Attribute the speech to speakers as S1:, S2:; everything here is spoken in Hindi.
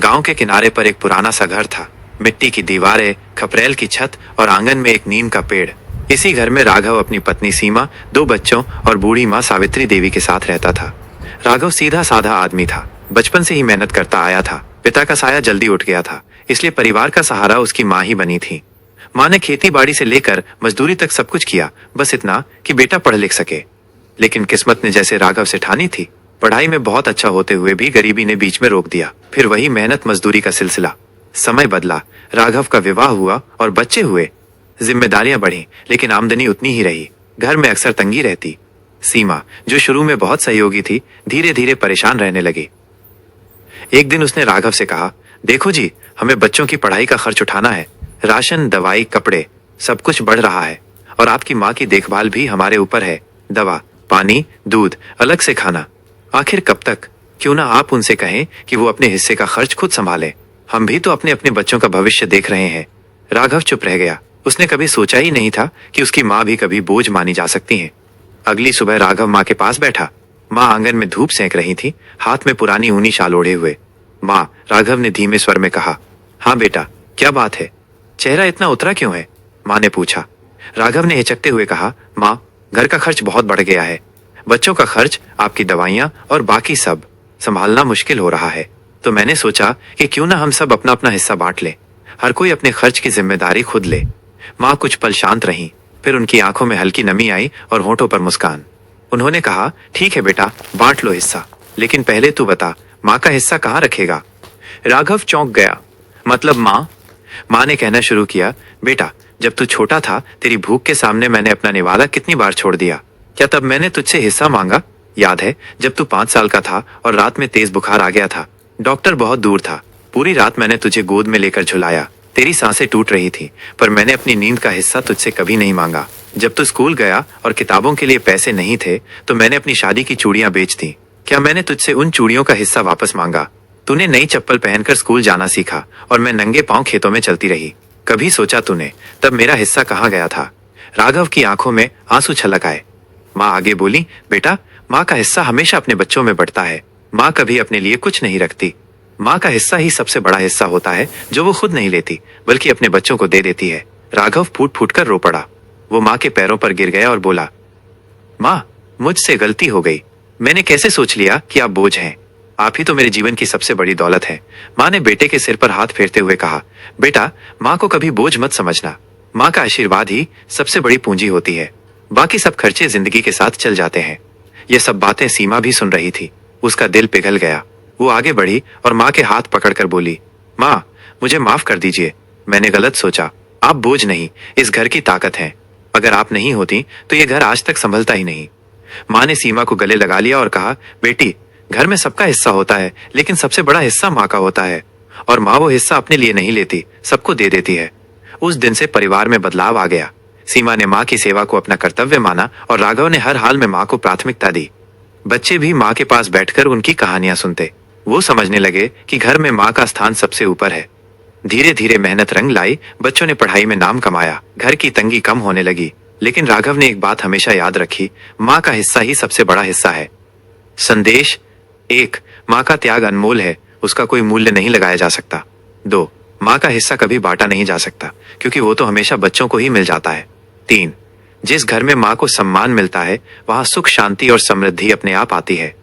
S1: गांव के किनारे पर एक पुराना सा घर था। मिट्टी की दीवारें, खपरेल की छत और आंगन में एक नीम का पेड़। इसी घर में राघव अपनी पत्नी सीमा, 2 बच्चों और बूढ़ी माँ सावित्री देवी के साथ रहता था। राघव सीधा साधा आदमी था। बचपन से ही मेहनत करता आया था। पिता का साया जल्दी उठ गया था, इसलिए परिवार का सहारा उसकी माँ ही बनी थी। माँ ने खेती बाड़ी से लेकर मजदूरी तक सब कुछ किया, बस इतना कि बेटा पढ़ लिख सके। लेकिन किस्मत ने जैसे राघव से ठानी थी, पढ़ाई में बहुत अच्छा होते हुए भी गरीबी ने बीच में रोक दिया। फिर वही मेहनत मजदूरी का सिलसिला। समय बदला, राघव का विवाह हुआ और बच्चे हुए। जिम्मेदारियां बढ़ी, लेकिन आमदनी उतनी ही रही। घर में अक्सर तंगी रहती। सीमा, जो शुरू में बहुत सहयोगी थी, धीरे धीरे परेशान रहने लगी। एक दिन उसने राघव से कहा, देखो जी, हमें बच्चों की पढ़ाई का खर्च उठाना है। राशन, दवाई, कपड़े, सब कुछ बढ़ रहा है और आपकी माँ की देखभाल भी हमारे ऊपर है। दवा, पानी, दूध, अलग से खाना। आखिर कब तक? क्यों ना आप उनसे कहें कि वो अपने हिस्से का खर्च खुद संभाले। हम भी तो अपने अपने बच्चों का भविष्य देख रहे हैं। राघव चुप रह गया। उसने कभी सोचा ही नहीं था कि उसकी माँ भी कभी बोझ मानी जा सकती हैं। अगली सुबह राघव माँ के पास बैठा। माँ आंगन में धूप सेंक रही थी, हाथ में पुरानी ऊनी शाल ओढ़े हुए। माँ, राघव ने धीमे स्वर में कहा। हाँ बेटा, क्या बात है? चेहरा इतना उतरा क्यों है? माँ ने पूछा। राघव ने हिचकते हुए कहा, माँ, घर का खर्च बहुत बढ़ गया है। बच्चों का खर्च, आपकी दवाइयाँ और बाकी सब संभालना मुश्किल हो रहा है। तो मैंने सोचा कि क्यों ना हम सब अपना अपना हिस्सा बांट ले। हर कोई अपने खर्च की जिम्मेदारी खुद ले। माँ कुछ पल शांत रही, फिर उनकी आंखों में हल्की नमी आई और होठों पर मुस्कान। उन्होंने कहा, ठीक है बेटा, बांट लो हिस्सा, लेकिन पहले तू बता, माँ का हिस्सा कहाँ रखेगा? राघव चौंक गया। मतलब माँ? माँ ने कहना शुरू किया, बेटा, जब तू छोटा था, तेरी भूख के सामने मैंने अपना निवाला कितनी बार छोड़ दिया। क्या तब मैंने तुझसे हिस्सा मांगा? याद है जब तू 5 साल का था और रात में तेज बुखार आ गया था, डॉक्टर बहुत दूर था, पूरी रात मैंने तुझे गोद में लेकर झुलाया। तेरी सांसें टूट रही थी, पर मैंने अपनी नींद का हिस्सा तुझसे कभी नहीं मांगा। जब तू स्कूल गया और किताबों के लिए पैसे नहीं थे, तो मैंने अपनी शादी की चूड़ियां बेच दी। क्या मैंने तुझसे उन चूड़ियों का हिस्सा वापस मांगा? तूने नई चप्पल पहनकर स्कूल जाना सीखा और मैं नंगे पांव खेतों में चलती रही। कभी सोचा तूने तब मेरा हिस्सा कहाँ गया था? राघव की आंखों में आंसू छलक आए। माँ आगे बोली, बेटा, माँ का हिस्सा हमेशा अपने बच्चों में बढ़ता है। माँ कभी अपने लिए कुछ नहीं रखती। माँ का हिस्सा ही सबसे बड़ा हिस्सा होता है, जो वो खुद नहीं लेती, बल्कि अपने बच्चों को दे देती है। राघव फूट फूट कर रो पड़ा। वो माँ के पैरों पर गिर गया और बोला, माँ, मुझसे गलती हो गई। मैंने कैसे सोच लिया कि आप बोझ हैं? आप ही तो मेरे जीवन की सबसे बड़ी दौलत है। माँ ने बेटे के सिर पर हाथ फेरते हुए कहा, बेटा, माँ को कभी बोझ मत समझना। माँ का आशीर्वाद ही सबसे बड़ी पूंजी होती है। बाकी सब खर्चे जिंदगी के साथ चल जाते हैं। ये सब बातें सीमा भी सुन रही थी। उसका दिल पिघल गया। वो आगे बढ़ी और माँ के हाथ पकड़कर बोली, माँ, मुझे माफ कर दीजिए। मैंने गलत सोचा। आप बोझ नहीं, इस घर की ताकत हैं। अगर आप नहीं होती तो ये घर आज तक संभलता ही नहीं। माँ ने सीमा को गले लगा लिया और कहा, बेटी, घर में सबका हिस्सा होता है, लेकिन सबसे बड़ा हिस्सा माँ का होता है। और माँ वो हिस्सा अपने लिए नहीं लेती, सबको दे देती है। उस दिन से परिवार में बदलाव आ गया। सीमा ने माँ की सेवा को अपना कर्तव्य माना और राघव ने हर हाल में माँ को प्राथमिकता दी। बच्चे भी माँ के पास बैठकर उनकी कहानियां सुनते। वो समझने लगे कि घर में माँ का स्थान सबसे ऊपर है। धीरे धीरे मेहनत रंग लाई। बच्चों ने पढ़ाई में नाम कमाया। घर की तंगी कम होने लगी। लेकिन राघव ने एक बात हमेशा याद रखी, माँ का हिस्सा ही सबसे बड़ा हिस्सा है। संदेश 1, माँ का त्याग अनमोल है, उसका कोई मूल्य नहीं लगाया जा सकता। 2, माँ का हिस्सा कभी बांटा नहीं जा सकता, क्योंकि वो तो हमेशा बच्चों को ही मिल जाता है। 3, जिस घर में माँ को सम्मान मिलता है, वहां सुख, शांति और समृद्धि अपने आप आती है।